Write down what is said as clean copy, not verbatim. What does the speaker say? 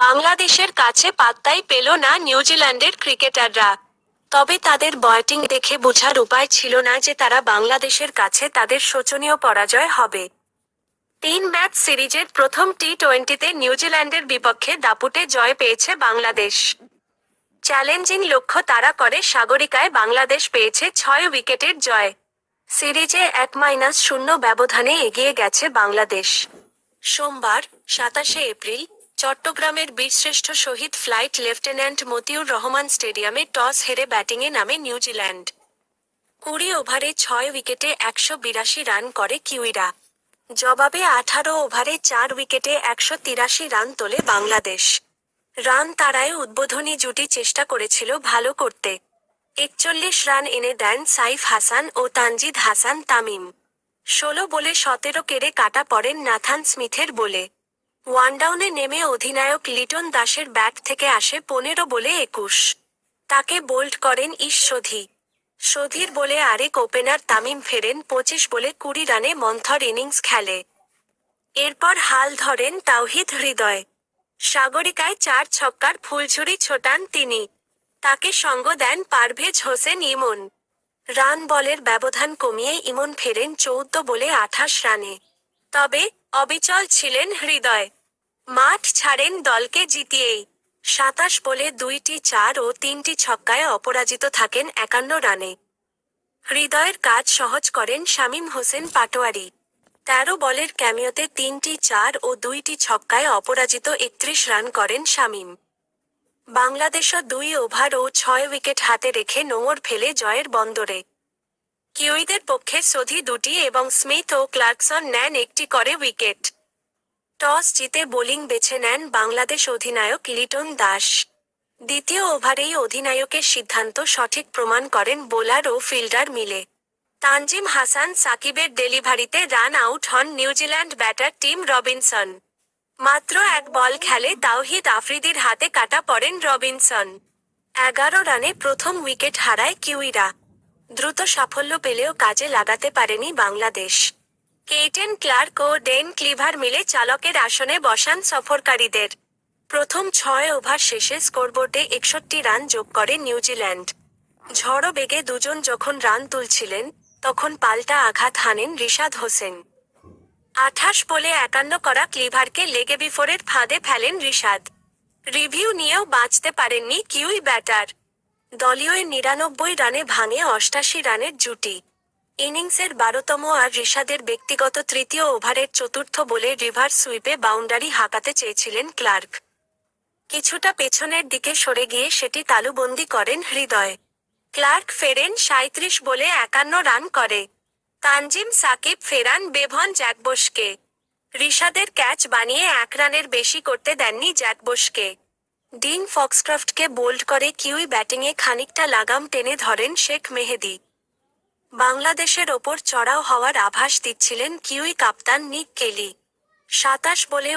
বাংলাদেশের কাছে পাত্তাই পেল না নিউজিল্যান্ডের ক্রিকেটাররা। তবে তাদের ব্যাটিং দেখে বোঝার উপায় ছিল না যে তারা বাংলাদেশের কাছে তাদের শোচনীয় পরাজয় হবে। 3 ম্যাচ সিরিজের প্রথম টি-20তে নিউজিল্যান্ডের বিপক্ষে দাপুটে জয় পেয়েছে বাংলাদেশ। চ্যালেঞ্জিং লক্ষ্য তাড়া করে সাগরিকায় বাংলাদেশ পেয়েছে 6 উইকেটের জয়। সিরিজে 1-0 ব্যবধানে এগিয়ে গেছে বাংলাদেশ। সোমবার, 27শে এপ্রিল, চট্টগ্রামের বীরশ্রেষ্ঠ শহীদ ফ্লাইট লেফটেন্যান্ট মতিউর রহমান স্টেডিয়ামে টস হেরে ব্যাটিংয়ে নামে নিউজিল্যান্ড। 20 ওভারে 6 উইকেটে 182 রান করে কিউইরা। জবাবে 18 ওভারে 4 উইকেটে 183 রান তোলে বাংলাদেশ। রান তাড়ায় উদ্বোধনী জুটি চেষ্টা করেছিল ভালো করতে। 41 রান এনে দেন সাইফ হাসান ও তানজিদ হাসান তামিম। 16 বলে 17 কেড়ে কাটা পড়েন নাথান স্মিথের বলে। ওয়ানডাউনে নেমে অধিনায়ক লিটন দাসের ব্যাট থেকে আসে 15 বলে 21। তাকে বোল্ড করেন সোধি। সোধির বলে আরেক ওপেনার তামিম ফেরেন 25 বলে 20 রানে মন্থর ইনিংস খেলে। এরপর হাল ধরেন তাওহিদ হৃদয়। সাগরিকায় 4 ছক্কার ফুলঝুরি ছোটান তিনি। তাকে সঙ্গ দেন পারভেজ হোসেন ইমন। রান বলের ব্যবধান কমিয়ে ইমন ফেরেন 14 বলে 28 রানে। তবে অবিচল ছিলেন হৃদয়। মাঠ ছাড়েন দলকে জিতিয়েই। 27 বলে 2টি 4 ও 3টি ছক্কায় অপরাজিত থাকেন 51 রানে। হৃদয়ের কাজ সহজ করেন শামীম হোসেন পাটোয়ারি। 13 বলের ক্যামিওতে 3টি 4 ও 2টি ছক্কায় অপরাজিত 31 রান করেন শামীম। বাংলাদেশও 2 ওভার ও 6 উইকেট হাতে রেখে নোঙর ফেলে জয়ের বন্দরে। কিউইদের পক্ষে সোধি 2টি এবং স্মিথ ও ক্লার্কসন নেন 1টি করে উইকেট। টস জিতে বোলিং বেছে নেন বাংলাদেশ অধিনায়ক লিটন দাস। দ্বিতীয় ওভারেই অধিনায়কের সিদ্ধান্ত সঠিক প্রমাণ করেন বোলার ও ফিল্ডার মিলে। তানজিম হাসান সাকিবের ডেলিভারিতে রান আউট হন নিউজিল্যান্ড ব্যাটার টিম রবিনসন। মাত্র 1 বল খেলে তাওহিদ আফ্রিদির হাতে কাটা পড়েন রবিনসন। 11 রানে প্রথম উইকেট হারায় কিউইরা। দ্রুত সাফল্য পেলেও কাজে লাগাতে পারেনি বাংলাদেশ। কেইটেন ক্লার্ক ও ডেন ক্লিভার মিলে চালকের আসনে বসান সফরকারীদের। প্রথম 6 ওভার শেষে স্কোরবোর্ডে 61 রান যোগ করে নিউজিল্যান্ড। ঝড়ো বেগে দুজন যখন রান তুলছিলেন, তখন পাল্টা আঘাত হানেন রিশাদ হোসেন। 28 বলে 51 করা ক্লিভারকে লেগে বিফোরের ফাঁদে ফেলেন রিশাদ। রিভিউ নিয়েও বাঁচতে পারেননি কিউই ব্যাটার। দলীয় 99 রানে ভাঙে 88 রানের জুটি। ইনিংসের 12তম আর রিশাদের ব্যক্তিগত তৃতীয় ওভারের চতুর্থ বলে রিভার্স সুইপে বাউন্ডারি হাঁকাতে চেয়েছিলেন ক্লার্ক। কিছুটা পেছনের দিকে সরে গিয়ে সেটি তালুবন্দি করেন হৃদয়। ক্লার্ক ফেরেন 37 বলে 51 রান করে। তানজিম সাকিব ফেরান বেভন জ্যাকবসকে। রিশাদের ক্যাচ বানিয়ে 1 রানের বেশি করতে দেননি জ্যাকবসকে। ডিন ফক্সক্রফটকে বোল্ড করে কিউই ব্যাটিংয়ে খানিকটা লাগাম টেনে ধরেন শেখ মেহেদী। বাংলাদেশের ওপর চড়াও হওয়ার আভাস দিচ্ছিলেন কিউই কাপ্তান নিক কেলি। 27 বলে